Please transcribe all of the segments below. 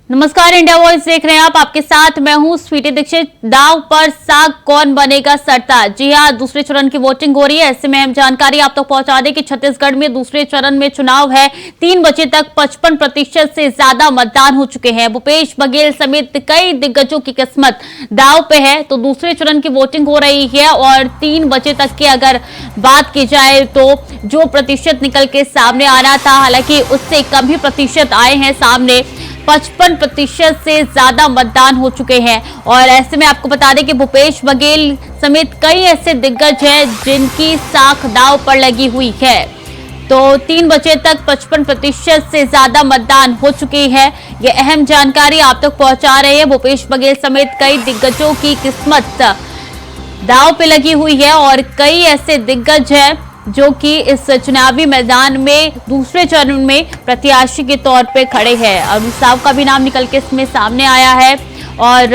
नमस्कार, India voice देख रहे हैं आप। आपके साथ मैं हूं स्वीटी दीक्षित। दांव पर साग कौन बनेगा सरताज। जी हां, दूसरे चरण की वोटिंग हो रही है। ऐसे में हम जानकारी आप तक पहुंचा दें कि छत्तीसगढ़ में दूसरे चरण में चुनाव है। 3 बजे तक 55% से ज्यादा मतदान हो चुके हैं। भूपेश बघेल समेत कई दिग्गजों की किस्मत दांव पे है। तो दूसरे चरण की वोटिंग हो रही है और 3 बजे तक की अगर बात की जाए तो जो प्रतिशत निकल के सामने आना था, हालांकि उससे कम ही प्रतिशत आए हैं सामने। 55% से ज्यादा मतदान हो चुके हैं। और ऐसे में आपको बता दें कि भूपेश बघेल समेत कई ऐसे दिग्गज हैं जिनकी साख दांव पर लगी हुई है। तो 3 बजे तक 55% से ज्यादा मतदान हो चुकी है। ये अहम जानकारी आप तक पहुंचा रहे हैं। भूपेश बघेल समेत कई दिग्गजों की किस्मत दांव पे लगी हुई है और कई ऐसे दिग्गज हैं जो कि इस चुनावी मैदान में दूसरे चरण में प्रत्याशी के तौर पे खड़े हैं। अरुण साव का भी नाम निकल के इसमें सामने आया है। और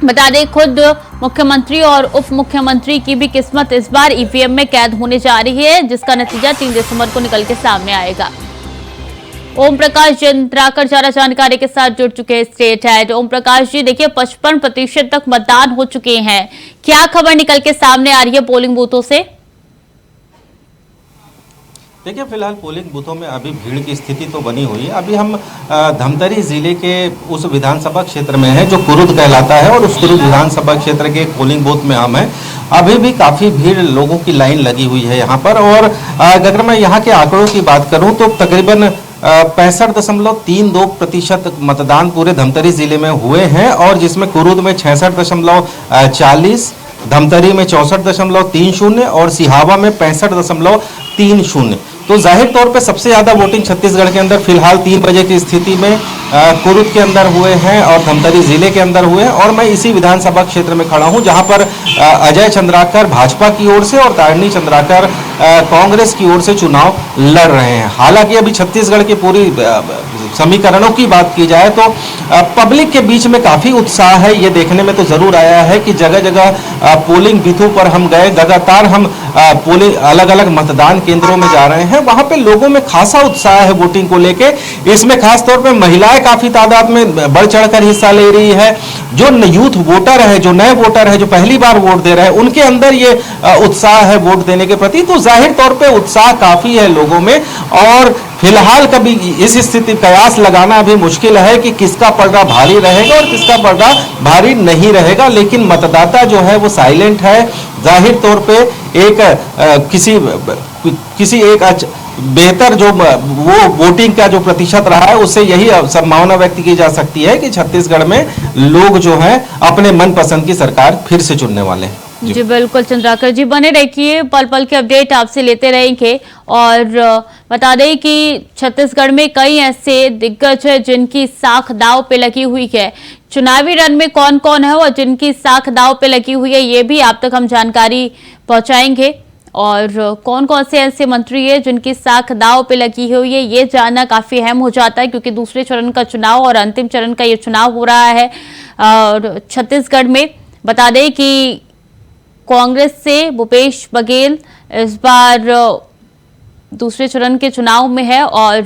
बता दें, खुद मुख्यमंत्री और उप मुख्यमंत्री की भी किस्मत इस बार ईवीएम में कैद होने जा रही है, जिसका नतीजा 3 दिसंबर को निकल के सामने आएगा। ओम प्रकाश चंद्राकर ज्यादा जानकारी के साथ जुड़ चुके हैं स्टेट हेड। ओम प्रकाश जी, देखिए 55% तक मतदान हो चुके हैं। क्या खबर निकल के सामने आ रही है पोलिंग बूथों से? देखिए, फिलहाल पोलिंग बूथों में अभी भीड़ की स्थिति तो बनी हुई है। अभी हम धमतरी जिले के उस विधानसभा क्षेत्र में हैं जो कुरुद कहलाता है और उस कुरुद विधानसभा क्षेत्र के पोलिंग बूथ में हम हैं। अभी भी काफ़ी भीड़, लोगों की लाइन लगी हुई है यहाँ पर। और अगर मैं यहाँ के आंकड़ों की बात करूँ तो तकरीबन 65.32% मतदान पूरे धमतरी जिले में हुए हैं और जिसमें कुरुद में 66.40, धमतरी में 64.30 और सिहावा में 65.30। तो जाहिर तौर पे सबसे ज़्यादा वोटिंग छत्तीसगढ़ के अंदर फिलहाल 3 बजे की स्थिति में कुरुद के अंदर हुए हैं और धमतरी जिले के अंदर हुए हैं। और मैं इसी विधानसभा क्षेत्र में खड़ा हूं जहां पर अजय चंद्राकर भाजपा की ओर से और तारिणी चंद्राकर कांग्रेस की ओर से चुनाव लड़ रहे हैं। हालांकि अभी छत्तीसगढ़ की पूरी समीकरणों की बात की जाए तो पब्लिक के बीच में काफ़ी उत्साह है। ये देखने में तो ज़रूर आया है कि जगह जगह पोलिंग बूथों पर हम गए, लगातार हम पोलिंग अलग अलग मतदान केंद्रों में जा रहे हैं। वहां पे लोगों में खासा उत्साह है वोटिंग को लेके। इसमें खास तौर पे महिलाएं काफी तादाद में बढ़ चढ़कर हिस्सा ले रही है। जो यूथ वोटर है, जो नए वोटर है, जो पहली बार वोट दे रहे हैं, उनके अंदर ये उत्साह है वोट देने के प्रति। तो जाहिर तौर पे उत्साह काफी है लोगों में। और फिलहाल कभी इस स्थिति कयास लगाना भी मुश्किल है कि किसका पलड़ा भारी रहेगा और किसका पलड़ा भारी नहीं रहेगा। लेकिन मतदाता जो है वो साइलेंट है। जाहिर तौर पे एक किसी एक बेहतर जो वो वोटिंग का जो प्रतिशत रहा है उससे यही संभावना व्यक्त की जा सकती है कि छत्तीसगढ़ में लोग जो हैं अपने मनपसंद की सरकार फिर से चुनने वाले हैं। जी बिल्कुल चंद्राकर जी, बने रहिए, पल पल के अपडेट आपसे लेते रहेंगे। और बता दें कि छत्तीसगढ़ में कई ऐसे दिग्गज हैं जिनकी साख दांव पे लगी हुई है। चुनावी रण में कौन कौन है और जिनकी साख दांव पे लगी हुई है, ये भी आप तक हम जानकारी पहुंचाएंगे। और कौन कौन से ऐसे मंत्री है जिनकी साख दांव पे लगी हुई है, ये जानना काफी अहम हो जाता है, क्योंकि दूसरे चरण का चुनाव और अंतिम चरण का ये चुनाव हो रहा है। और छत्तीसगढ़ में बता दें कि कांग्रेस से भूपेश बघेल इस बार दूसरे चरण के चुनाव में है और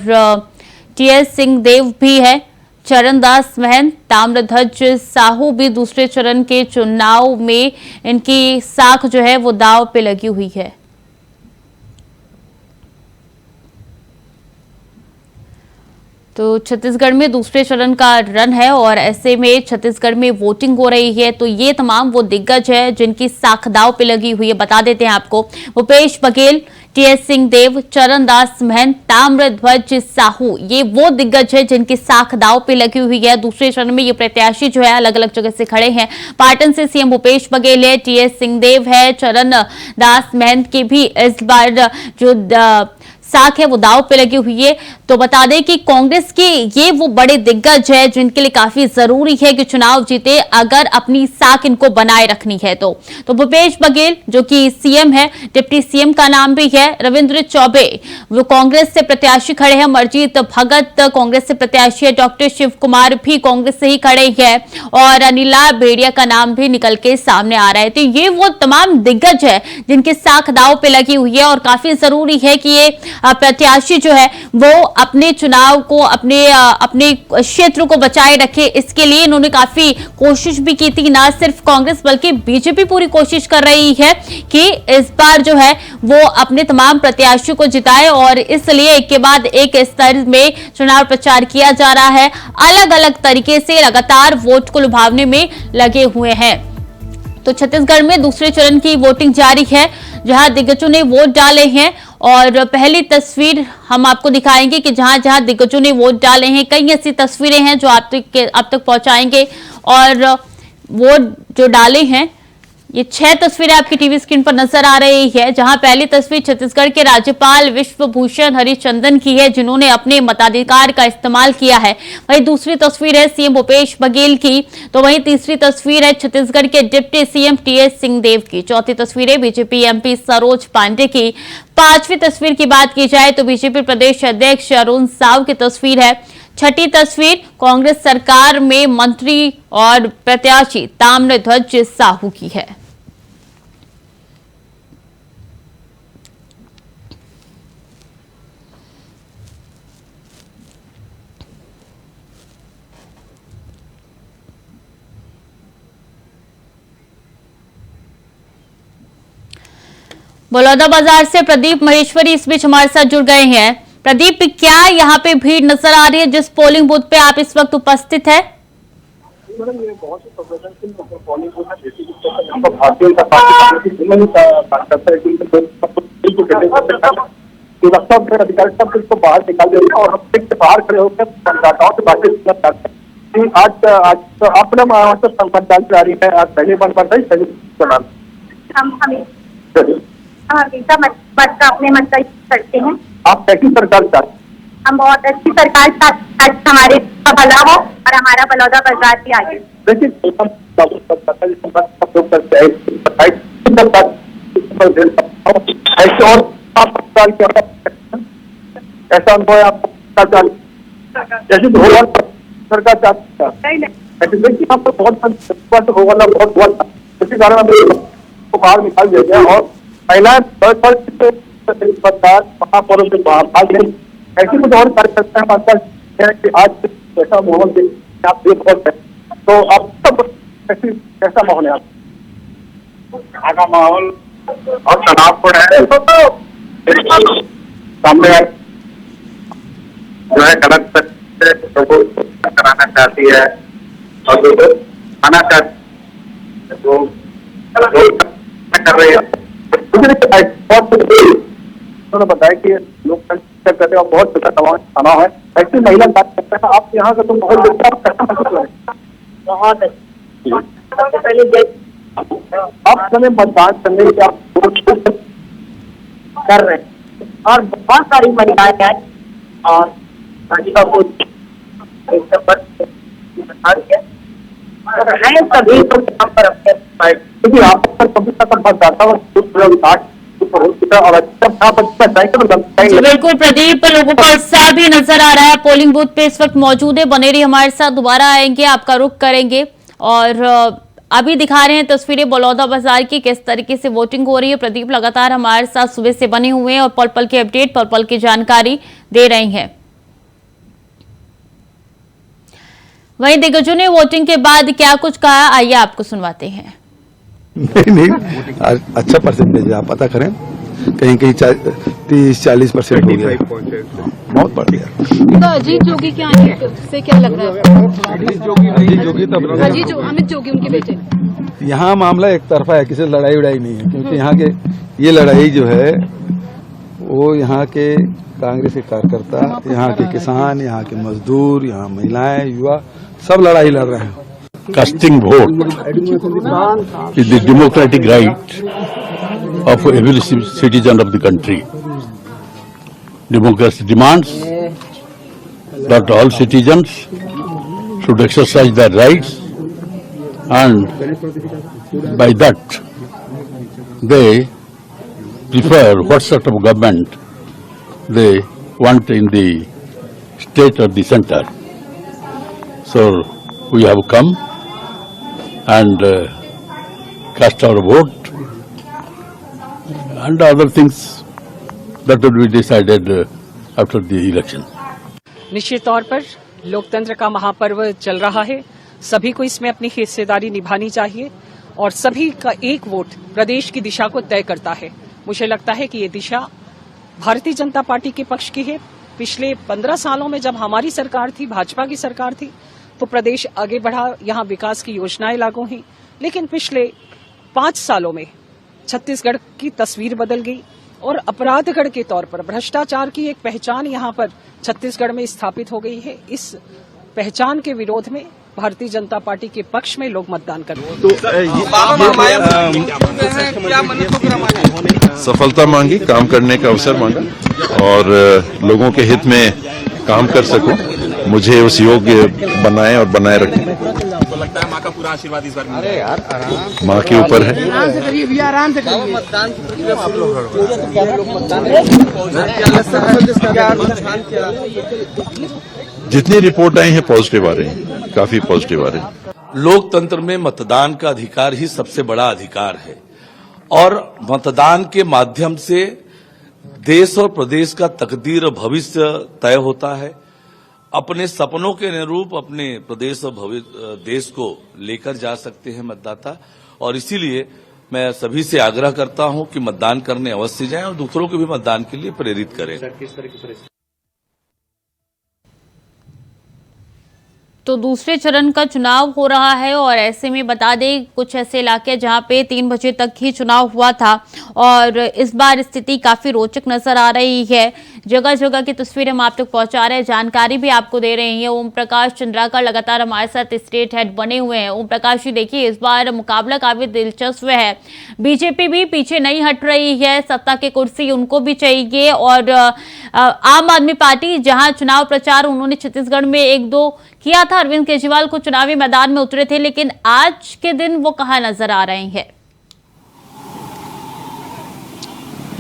टीएस सिंहदेव भी है। चरणदास महंत, ताम्रध्वज साहू भी दूसरे चरण के चुनाव में इनकी साख जो है वो दांव पे लगी हुई है। तो छत्तीसगढ़ में दूसरे चरण का रन है और ऐसे में छत्तीसगढ़ में वोटिंग हो रही है। तो ये तमाम वो दिग्गज है जिनकी साख दांव पे लगी हुई है। बता देते हैं आपको, भूपेश बघेल, टीएस सिंहदेव, चरणदास महंत, ताम्रध्वज साहू, ये वो दिग्गज है जिनकी साख दांव पे लगी हुई है। दूसरे चरण में ये प्रत्याशी जो है अलग अलग जगह से खड़े हैं। पाटन से सीएम भूपेश बघेल है, टीएस सिंहदेव है, चरणदास महंत की भी इस बार जो साख है वो दांव पे लगी हुई है। तो बता दें कि कांग्रेस के ये वो बड़े दिग्गज है जिनके लिए काफी जरूरी है कि चुनाव जीते, अगर अपनी साख इनको बनाए रखनी है तो भूपेश बघेल जो कि सीएम है, डिप्टी सीएम का नाम भी है, रविंद्र चौबे वो कांग्रेस से प्रत्याशी खड़े हैं, मरजीत भगत कांग्रेस से प्रत्याशी है, डॉक्टर शिव कुमार भी कांग्रेस से ही खड़े हैं और अनिला भेड़िया का नाम भी निकल के सामने आ रहा है। तो ये वो तमाम दिग्गज है जिनके साख दांव पे लगी हुई है और काफी जरूरी है कि ये प्रत्याशी जो है वो अपने चुनाव को अपने क्षेत्र को बचाए रखे, इसके लिए इन्होंने काफी कोशिश भी की थी। ना सिर्फ कांग्रेस बल्कि बीजेपी पूरी कोशिश कर रही है कि इस बार जो है वो अपने तमाम प्रत्याशियों को जिताए और इसलिए एक के बाद एक स्तर में चुनाव प्रचार किया जा रहा है। अलग अलग तरीके से लगातार वोट को लुभावने में लगे हुए हैं। तो छत्तीसगढ़ में दूसरे चरण की वोटिंग जारी है, जहां दिग्गजों ने वोट डाले हैं और पहली तस्वीर हम आपको दिखाएंगे कि जहां जहां दिग्गजों ने वोट डाले हैं, कई ऐसी तस्वीरें हैं जो आप तक पहुंचाएंगे। और वोट जो डाले हैं, ये 6 तस्वीरें आपकी टीवी स्क्रीन पर नजर आ रही है, जहां पहली तस्वीर छत्तीसगढ़ के राज्यपाल विश्वभूषण हरिचंदन की है, जिन्होंने अपने मताधिकार का इस्तेमाल किया है। वहीं दूसरी तस्वीर है सीएम भूपेश बघेल की, तो वहीं तीसरी तस्वीर है छत्तीसगढ़ के डिप्टी सीएम टीएस सिंहदेव की। चौथी तस्वीर है बीजेपी एमपी सरोज पांडे की। पांचवी तस्वीर की बात की जाए तो बीजेपी प्रदेश अध्यक्ष अरुण साव की तस्वीर है। छठी तस्वीर कांग्रेस सरकार में मंत्री और प्रत्याशी ताम्रध्वज साहू की है। बलौदाबाजार से प्रदीप महेश्वरी इस बीच हमारे साथ जुड़ गए हैं। प्रदीप, क्या यहाँ पे भीड़ नजर आ रही है जिस पोलिंग बूथ पे आप इस वक्त उपस्थित है? मैडम, ये बहुत ही संवेदनशील पोलिंग बूथ है। भारतीय जनता पार्टी अधिकारी सब इसको बाहर निकाल दे रहे हैं और हम से बाहर खड़े होकर मतदाताओं से बातचीत करना चाहते हैं। आज अपना मतदान जा रही है। आज पहली बार बताइए हम हमेशा मत का अपने मत का करते हैं। आप कैसी सरकार चाहते हैं? हम बहुत अच्छी सरकार चाहते हैं, हमारे भला हो और हमारा बलौदा बाजार भी आगे। देखिए, ऐसा अनुभव है आपको? जैसे सरकार चाहती है ऐसे देखिए, यहाँ पर बहुत होगा, बहुत हुआ था, इसी कारण हमको बाहर निकाल दिया गया और महिलाएं महापौरों से भाग लें। ऐसी कुछ और कार्यकर्ता हमारे पास कि आज ऐसा माहौल आप देख रहे हैं, तो आप सब कैसा माहौल है? आप का माहौल बहुत तनावपूर्ण है। सामने जो है गलत लोगों को कराना चाहती है और जो आना चाहती है वो कर रही है। उन्होंने बताया कि लोग करते हैं और बहुत ज्यादा तनाव है। ऐसी महिला बात करते हैं, आप यहाँ का तो माहौल देखते हैं, कैसा महसूस हो रहा है? बहुत अच्छी। आप समय मतदान करने के आप कर रहे हैं और बहुत सारी महिलाएं हैं और भाजपा को सभी तो यहाँ पर अपने आप कभी तक मतदाता और जी बिल्कुल प्रदीप, लोगों का उत्साह भी नजर आ रहा है। पोलिंग बूथ पे इस वक्त मौजूद है, बने रही हमारे साथ, दोबारा आएंगे, आपका रुख करेंगे और अभी दिखा रहे हैं तस्वीरें बलौदा बाजार की, किस तरीके से वोटिंग हो रही है। प्रदीप लगातार हमारे साथ सुबह से बने हुए हैं और पल पल की अपडेट, पल पल की जानकारी दे रहे हैं। वहीं दिग्गजों ने वोटिंग के बाद क्या कुछ कहा, आइए आपको सुनवाते हैं। नहीं, अच्छा परसेंटेज है, आप पता करें, कहीं कहीं 30-40% हो गया, बहुत बढ़ गया। तो अजीत जोगी के आने से क्या लग रहा है? अजीत जोगी तब अमित जोगी उनके बेटे। यहाँ मामला एक तरफा है, किसी लड़ाई उड़ाई नहीं है, क्योंकि यहाँ के ये लड़ाई जो है वो यहाँ के कांग्रेस के कार्यकर्ता, यहाँ के किसान, यहाँ के मजदूर, यहाँ महिलाएं, युवा सब लड़ाई लड़ रहे हैं। Casting vote is the democratic right of every citizen of the country. Democracy demands that all citizens should exercise their rights, and by that they prefer what sort of government they want in the state or the center. So we have come and cast our vote and other things That will be decided after the election. निश्चित तौर पर लोकतंत्र का महापर्व चल रहा है, सभी को इसमें अपनी हिस्सेदारी निभानी चाहिए और सभी का एक वोट प्रदेश की दिशा को तय करता है। मुझे लगता है कि ये दिशा भारतीय जनता पार्टी के पक्ष की है। पिछले 15 सालों में जब हमारी सरकार थी, भाजपा की सरकार थी, तो प्रदेश आगे बढ़ा, यहाँ विकास की योजनाएं लागू हुई। लेकिन पिछले 5 सालों में छत्तीसगढ़ की तस्वीर बदल गई और अपराधगढ़ के तौर पर भ्रष्टाचार की एक पहचान यहाँ पर छत्तीसगढ़ में स्थापित हो गई है। इस पहचान के विरोध में भारतीय जनता पार्टी के पक्ष में लोग मतदान कर रहे हैं। सफलता मांगी, काम करने का अवसर मांगा और लोगों के हित में काम कर सकूं, मुझे उस योग्य बनाए और बनाए रखें। तो लगता है माँ का पूरा आशीर्वाद इस बार अरे यार आराम माँ के ऊपर है। आराम से जितनी रिपोर्ट आई है पॉजिटिव आ रही है, काफी पॉजिटिव आ रही है। लोकतंत्र में मतदान का अधिकार ही सबसे बड़ा अधिकार है और मतदान के माध्यम से देश और प्रदेश का तकदीर और भविष्य तय होता है। अपने सपनों के अनुरूप अपने प्रदेश और देश को लेकर जा सकते हैं मतदाता और इसीलिए मैं सभी से आग्रह करता हूं कि मतदान करने अवश्य जाएं और दूसरों को भी मतदान के लिए प्रेरित करें। तो दूसरे चरण का चुनाव हो रहा है और ऐसे में बता दें कुछ ऐसे इलाके जहां पे 3 बजे तक ही चुनाव हुआ था और इस बार स्थिति काफी रोचक नजर आ रही है। जगह जगह की तस्वीरें हम आप तक पहुंचा रहे हैं, जानकारी भी आपको दे रहे हैं। ओम प्रकाश चंद्राकर लगातार हमारे साथ स्टेट हेड बने हुए हैं। ओम प्रकाश जी देखिए, इस बार मुकाबला काफी दिलचस्प है। बीजेपी भी पीछे नहीं हट रही है, सत्ता की कुर्सी उनको भी चाहिए और आम आदमी पार्टी जहां चुनाव प्रचार उन्होंने छत्तीसगढ़ में 1-2 किया था, अरविंद केजरीवाल को चुनावी मैदान में उतरे थे, लेकिन आज के दिन वो कहां नजर आ रहे हैं?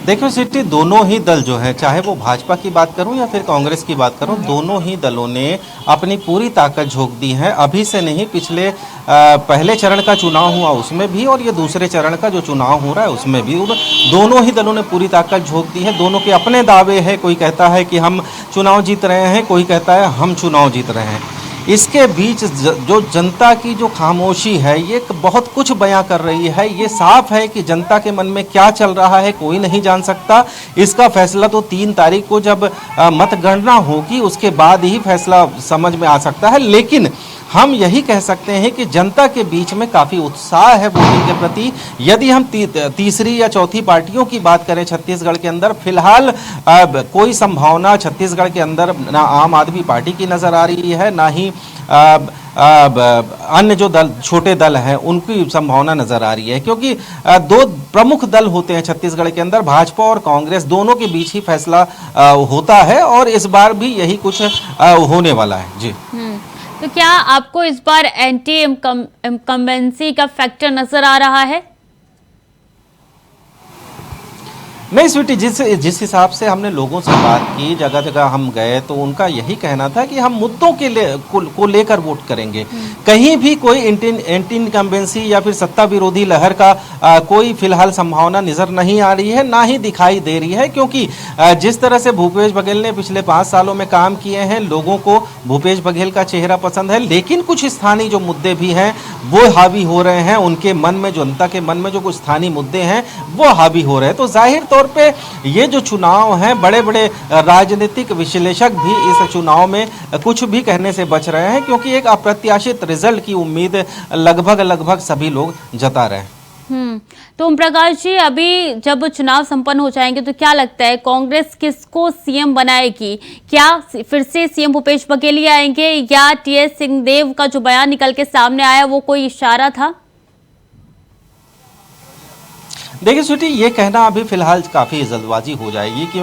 देखो सिटी, दोनों ही दल जो है, चाहे वो भाजपा की बात करूं या फिर कांग्रेस की बात करूं, दोनों ही दलों ने अपनी पूरी ताकत झोंक दी है। अभी से नहीं, पिछले पहले चरण का चुनाव हुआ उसमें भी और ये दूसरे चरण का जो चुनाव हो रहा है उसमें भी दोनों ही दलों ने पूरी ताकत झोंक दी है। दोनों के अपने दावे हैं, कोई कहता है कि हम चुनाव जीत रहे हैं, कोई कहता है हम चुनाव जीत रहे हैं। इसके बीच जो जनता की जो खामोशी है ये बहुत कुछ बयां कर रही है। ये साफ है कि जनता के मन में क्या चल रहा है कोई नहीं जान सकता। इसका फैसला तो 3 तारीख को जब मतगणना होगी उसके बाद ही फैसला समझ में आ सकता है। लेकिन हम यही कह सकते हैं कि जनता के बीच में काफ़ी उत्साह है वोटिंग के प्रति। यदि हम तीसरी या चौथी पार्टियों की बात करें छत्तीसगढ़ के अंदर, फिलहाल कोई संभावना छत्तीसगढ़ के अंदर ना आम आदमी पार्टी की नज़र आ रही है, ना ही अन्य जो दल छोटे दल हैं उनकी संभावना नज़र आ रही है, क्योंकि 2 प्रमुख दल होते हैं छत्तीसगढ़ के अंदर, भाजपा और कांग्रेस, दोनों के बीच ही फैसला होता है और इस बार भी यही कुछ होने वाला है। जी, तो क्या आपको इस बार एंटी इनकम्बेंसी का फैक्टर नजर आ रहा है? नहीं स्वीटी, जिस हिसाब से हमने लोगों से बात की, जगह जगह हम गए, तो उनका यही कहना था कि हम मुद्दों को लेकर वोट करेंगे। कहीं भी कोई एंटी इनकम्बेंसी या फिर सत्ता विरोधी लहर का कोई फिलहाल संभावना नजर नहीं आ रही है, ना ही दिखाई दे रही है, क्योंकि जिस तरह से भूपेश बघेल ने पिछले 5 सालों में काम किए हैं, लोगों को भूपेश बघेल का चेहरा पसंद है। लेकिन कुछ स्थानीय जो मुद्दे भी हैं वो हावी हो रहे हैं उनके मन में, जनता के मन में जो कुछ स्थानीय मुद्दे हैं वो हावी हो रहे हैं। तो जाहिर तौर पे ये जो चुनाव है, बड़े बड़े राजनीतिक विश्लेषक भी इस चुनाव में कुछ भी कहने से बच रहे हैं, क्योंकि एक अप्रत्याशित रिजल्ट की उम्मीद लगभग सभी लोग जता रहे हैं। तो ओम प्रकाश जी, अभी जब चुनाव संपन्न हो जाएंगे तो क्या लगता है कांग्रेस किसको सीएम बनाएगी? क्या फिर से सीएम भूपेश बघेल ही आएंगे या टीएस सिंहदेव का जो बयान निकल के सामने आया वो कोई इशारा था? देखिए स्वीटी, ये कहना अभी फिलहाल काफ़ी जल्दबाजी हो जाएगी कि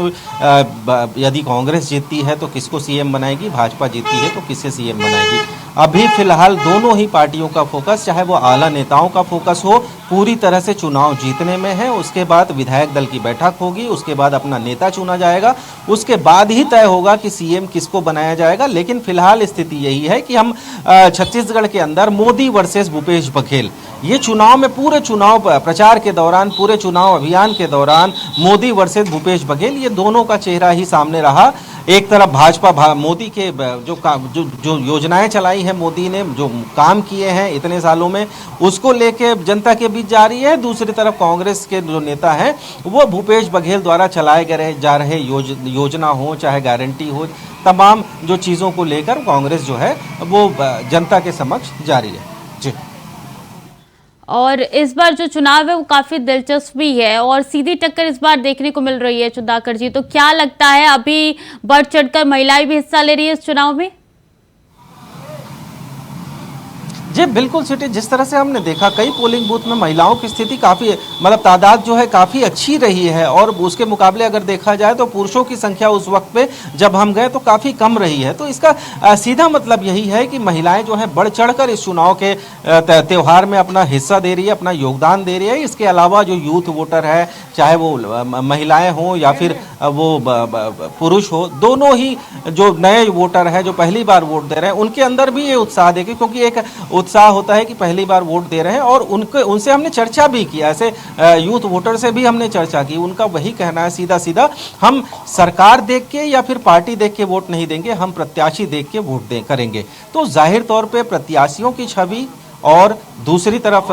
यदि कांग्रेस जीतती है तो किसको सीएम बनाएगी, भाजपा जीतती है तो किसे सीएम बनाएगी। अभी फिलहाल दोनों ही पार्टियों का फोकस, चाहे वो आला नेताओं का फोकस हो, पूरी तरह से चुनाव जीतने में है। उसके बाद विधायक दल की बैठक होगी, उसके बाद अपना नेता चुना जाएगा, उसके बाद ही तय होगा कि सीएम किसको बनाया जाएगा। लेकिन फिलहाल स्थिति यही है कि हम छत्तीसगढ़ के अंदर मोदी वर्सेस भूपेश बघेल, ये चुनाव में पूरे चुनाव प्रचार के दौरान, पूरे चुनाव अभियान के दौरान मोदी वर्सेस भूपेश बघेल, ये दोनों का चेहरा ही सामने रहा। एक तरफ भाजपा मोदी के जो योजनाएं चलाई हैं, मोदी ने जो काम किए हैं इतने सालों में, उसको लेके जनता के बीच जा रही है। दूसरी तरफ कांग्रेस के जो नेता हैं वो भूपेश बघेल द्वारा चलाए जा रहे योजना हो चाहे गारंटी हो, तमाम जो चीज़ों को लेकर कांग्रेस जो है वो जनता के समक्ष जा रही है। जी। और इस बार जो चुनाव है वो काफी दिलचस्प भी है और सीधी टक्कर इस बार देखने को मिल रही है सुधाकर जी। तो क्या लगता है, अभी बढ़ चढ़कर महिलाएं भी हिस्सा ले रही है इस चुनाव में? जी बिल्कुल सिटी, जिस तरह से हमने देखा कई पोलिंग बूथ में महिलाओं की स्थिति काफ़ी, मतलब तादाद जो है काफ़ी अच्छी रही है। और उसके मुकाबले अगर देखा जाए तो पुरुषों की संख्या उस वक्त पे जब हम गए तो काफ़ी कम रही है। तो इसका सीधा मतलब यही है कि महिलाएं जो है बढ़ चढ़कर इस चुनाव के त्यौहार में अपना हिस्सा दे रही है, अपना योगदान दे रही है। इसके अलावा जो यूथ वोटर है, चाहे वो महिलाएं हों या फिर वो पुरुष हो, दोनों ही जो नए वोटर हैं जो पहली बार वोट दे रहे हैं, उनके अंदर भी ये उत्साह देखिए, क्योंकि एक उत्साह होता है कि पहली बार वोट दे रहे हैं। और उनसे हमने चर्चा भी किया, ऐसे यूथ वोटर से भी हमने चर्चा की। उनका वही कहना है सीधा सीधा, हम सरकार देख के या फिर पार्टी देख के वोट नहीं देंगे, हम प्रत्याशी देख के वोट करेंगे। तो जाहिर तौर पे प्रत्याशियों की छवि और दूसरी तरफ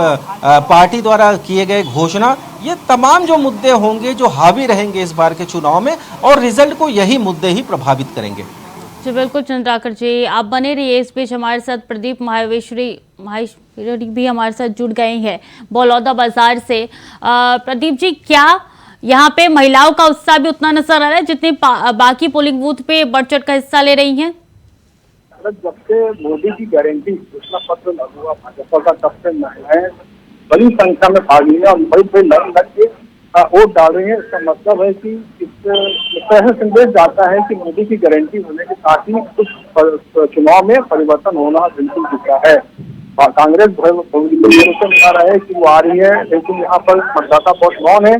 पार्टी द्वारा किए गए घोषणा, ये तमाम जो मुद्दे होंगे जो हावी रहेंगे इस बार के चुनाव में, और रिजल्ट को यही मुद्दे ही प्रभावित करेंगे। जी बिल्कुल चंद्राकर जी, आप बने रहिए। इस बीच हमारे साथ प्रदीप माहेश्वरी भी हमारे साथ जुड़ गए हैं बलौदा बाजार से। प्रदीप जी, क्या यहाँ पे महिलाओं का उत्साह भी उतना नजर आ रहा है जितने बाकी पोलिंग बूथ पे बढ़ चढ़ कर हिस्सा ले रही हैं? जब से मोदी की गारंटी घोषणा पत्र लागू हुआ भाजपा का, तब से महिलाएं बड़ी संख्या में भाग ली है और बड़ी लग के वोट डाल रही है। इसका मतलब है कि इससे संदेश जाता है कि मोदी की गारंटी होने के साथ ही कुछ चुनाव में परिवर्तन होना बिल्कुल दिखता है। कांग्रेस भरोसा बता रहा है कि वो आ रही है, लेकिन यहाँ पर मतदाता बहुत मौन है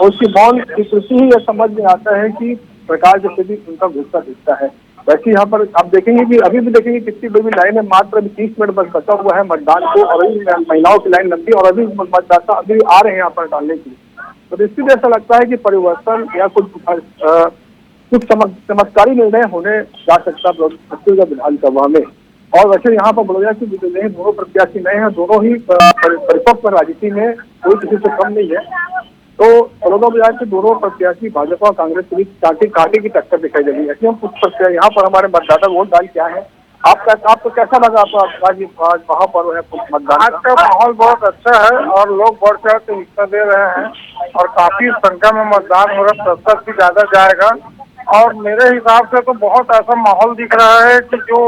और उसकी मौन स्थिति ही यह समझ में आता है कि सरकार जैसे भी उनका गुस्सा दिखता है। वैसे यहाँ पर आप देखेंगे कि अभी भी देखेंगे कितनी बड़ी लाइन है, मात्र अभी 30 मिनट बस बचा हुआ है मतदान को, और अभी महिलाओं की लाइन लंबी और अभी मतदाता अभी आ रहे हैं यहाँ पर डालने के लिए। तो इसलिए ऐसा लगता है कि परिवर्तन या कुछ चमत्कारी निर्णय होने जा सकता है छत्तीसगढ़ विधानसभा में। और वैसे यहाँ पर बलौदा की दोनों प्रत्याशी नए हैं, दोनों ही परिपक्व राजनीति में, कोई किसी से कम नहीं है। तो बलौदा बाजार के दोनों प्रत्याशी भाजपा और कांग्रेस के बीच कांटे की टक्कर दिखाई दे रही है। ऐसे हम कुछ प्रत्याशी यहाँ पर हमारे मतदाता वोट डाल क्या है, आपको कैसा लगा? आज महापर्व है मतदान, आज का माहौल बहुत अच्छा है और लोग बढ़ चढ़ के हिस्सा दे रहे हैं और काफी संख्या में मतदान हो रहा है, 70 से ज्यादा जाएगा। और मेरे हिसाब से तो बहुत ऐसा माहौल दिख रहा है कि जो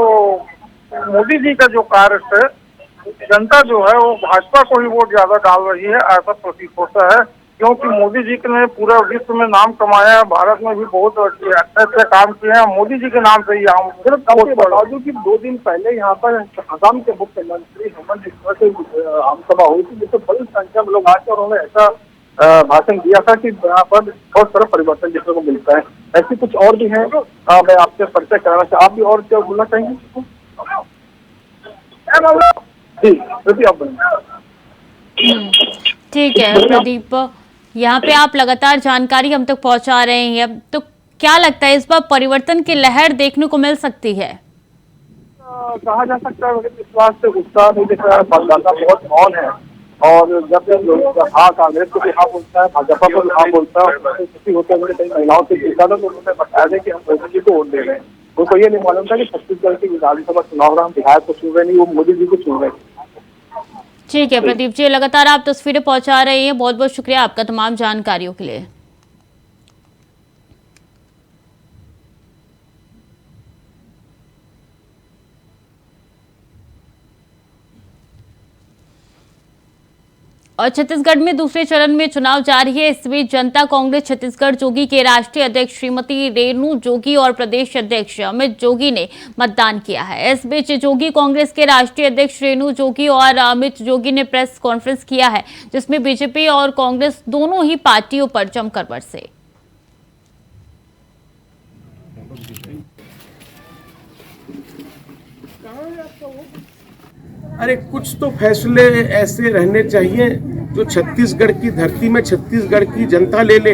मोदी जी का जो कार्य से जनता जो है वो भाजपा को ही वोट ज्यादा डाल रही है, ऐसा प्रतीत होता है। क्योंकि मोदी जी ने पूरा विश्व में नाम कमाया है, भारत में भी बहुत अच्छे काम किए हैं, मोदी जी के नाम से ही हम सिर्फ बता दूं कि 2 दिन पहले यहाँ पर असम के मुख्यमंत्री हेमंत बिस्वा से आमसभा हुई थी, जिससे बड़ी संख्या में लोग आके और उन्होंने ऐसा भाषण दिया था कि यहाँ पर बहुत सारा परिवर्तन देखने को मिलता है। ऐसे कुछ और भी है, मैं आपसे परिचय कराना चाहता, आप भी और क्या बोलना चाहेंगे? जी आप ठीक है प्रदीप, यहाँ पे आप लगातार जानकारी हम तक पहुंचा रहे हैं। तो क्या लगता है इस बार परिवर्तन की लहर देखने को मिल सकती है? कहा जा सकता है, विश्वास से उत्साह नहीं दिख रहा है, मतदाता बहुत मौन है। और जब हाँ कांग्रेस को भी हाँ बोलता है, भाजपा को भी हाँ बोलता है, किसी होते हुए कई महिलाओं से पूछा था तो उन्होंने बताया था कि हम मोदी जी को वोट दे रहे हैं। उनको ये नहीं मालूम था कि छत्तीसगढ़ की विधानसभा चुनाव में हम बिहार को चुन रहे नहीं, वो मोदी जी को चुन रहे हैं। ठीक है प्रदीप जी, लगातार आप तस्वीरें पहुंचा रहे हैं, बहुत बहुत शुक्रिया आपका तमाम जानकारियों के लिए। और छत्तीसगढ़ में दूसरे चरण में चुनाव जारी है। इस बीच जनता कांग्रेस छत्तीसगढ़ जोगी के राष्ट्रीय अध्यक्ष श्रीमती रेणु जोगी और प्रदेश अध्यक्ष अमित जोगी ने मतदान किया है। इस बीच जोगी कांग्रेस के राष्ट्रीय अध्यक्ष रेणु जोगी और अमित जोगी ने प्रेस कॉन्फ्रेंस किया है, जिसमें बीजेपी और कांग्रेस दोनों ही पार्टियों पर जमकर बरसे। अरे कुछ तो फैसले ऐसे रहने चाहिए जो छत्तीसगढ़ की धरती में छत्तीसगढ़ की जनता ले ले।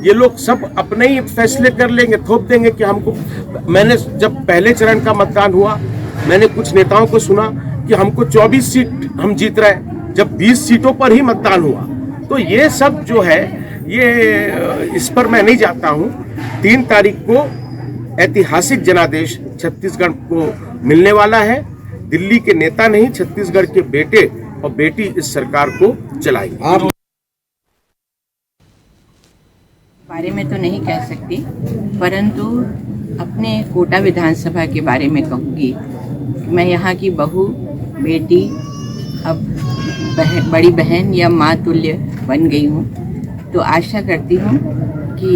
ये लोग सब अपने ही फैसले कर लेंगे, थोप देंगे कि हमको। मैंने जब पहले चरण का मतदान हुआ, मैंने कुछ नेताओं को सुना कि हमको 24 सीट हम जीत रहे हैं, जब 20 सीटों पर ही मतदान हुआ। तो ये सब जो है, ये इस पर मैं नहीं जाता हूँ। 3 तारीख को ऐतिहासिक जनादेश छत्तीसगढ़ को मिलने वाला है। दिल्ली के नेता नहीं, छत्तीसगढ़ के बेटे और बेटी इस सरकार को चलाएंगे। आप बारे में तो नहीं कह सकती, परंतु अपने कोटा विधानसभा के बारे में कहूँगी। मैं यहाँ की बहू, बेटी, अब बड़ी बहन या माँ तुल्य बन गई हूँ। तो आशा करती हूँ कि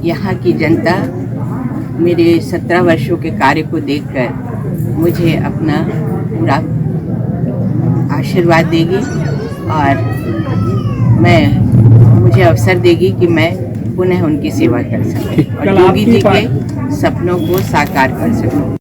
यहाँ की जनता मेरे 17 वर्षों के कार्य को देखकर मुझे अपना पूरा आशीर्वाद देगी और मुझे अवसर देगी कि मैं पुनः उनकी सेवा कर सकूं और योगी जी के सपनों को साकार कर सकूं।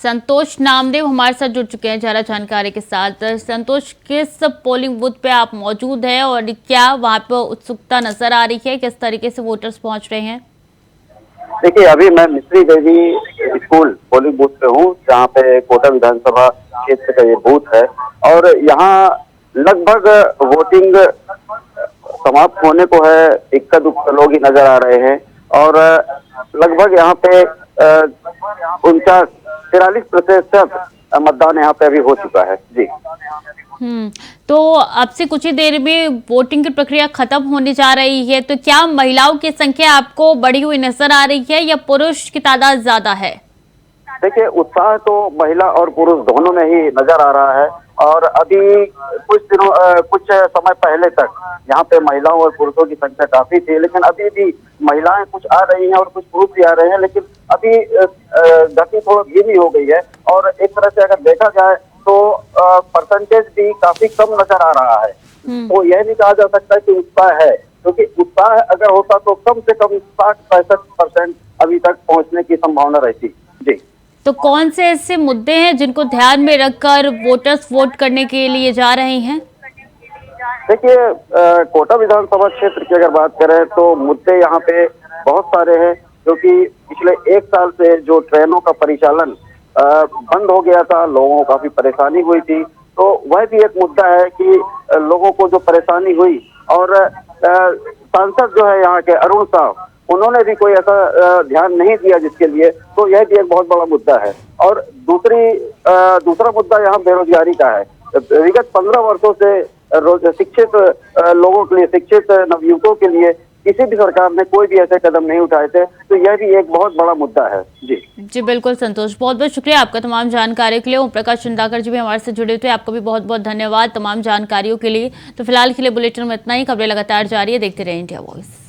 संतोष नामदेव हमारे साथ जुड़ चुके हैं ज़्यादा जानकारी के साथ। संतोष, किस पोलिंग बूथ पे आप मौजूद हैं और क्या वहाँ पे उत्सुकता नजर आ रही है? किस तरीके से वोटर्स पहुँच रहे हैं? देखिए, अभी मैं मिश्री देवी स्कूल पोलिंग बूथ पे हूँ, जहाँ पे कोटा विधानसभा क्षेत्र का ये बूथ है और यहाँ लगभग वोटिंग समाप्त होने को है। इक्का दुक्का लोग ही नजर आ रहे हैं और लगभग यहाँ पे 43% मतदान यहाँ पे अभी हो चुका है। जी तो अब से कुछ ही देर में वोटिंग की प्रक्रिया खत्म होने जा रही है, तो क्या महिलाओं की संख्या आपको बढ़ी हुई नजर आ रही है या पुरुष की तादाद ज्यादा है? देखिए, उत्साह तो महिला और पुरुष दोनों में ही नजर आ रहा है और अभी कुछ समय पहले तक यहाँ पे महिलाओं और पुरुषों की संख्या काफी थी, लेकिन अभी भी महिलाएं कुछ आ रही हैं और कुछ पुरुष भी आ रहे हैं, लेकिन अभी गति थोड़ा धीमी हो गई है और एक तरह से अगर देखा जाए तो परसेंटेज भी काफी कम नजर आ रहा है। तो यह नहीं कहा जा सकता कि उत्साह है, क्योंकि उत्साह अगर होता तो कम से कम 60-65% अभी तक पहुंचने की संभावना रहती। जी, तो कौन से ऐसे मुद्दे हैं जिनको ध्यान में रखकर वोटर्स वोट करने के लिए जा रहे हैं? देखिए, कोटा विधानसभा क्षेत्र की अगर बात करें तो मुद्दे यहाँ पे बहुत सारे हैं, क्योंकि पिछले 1 साल से जो ट्रेनों का परिचालन बंद हो गया था, लोगों को काफी परेशानी हुई थी। तो वह भी एक मुद्दा है कि लोगों को जो परेशानी हुई और सांसद जो है यहाँ के अरुण साहब, उन्होंने भी कोई ऐसा ध्यान नहीं दिया जिसके लिए, तो यह भी एक बहुत बड़ा मुद्दा है। और दूसरा मुद्दा यहाँ बेरोजगारी का है। विगत 15 वर्षों से शिक्षित लोगों के लिए, शिक्षित नवयुवकों के लिए किसी भी सरकार ने कोई भी ऐसे कदम नहीं उठाए थे, तो यह भी एक बहुत बड़ा मुद्दा है। जी बिल्कुल संतोष, बहुत बहुत शुक्रिया आपका तमाम जानकारी के लिए। ओम प्रकाश चंदाकर जी भी हमारे से जुड़े थे, आपको भी बहुत बहुत धन्यवाद तमाम जानकारियों के लिए। तो फिलहाल के लिए बुलेटिन में इतना ही। खबरें लगातार जारी है, देखते रहे इंडिया वॉइस।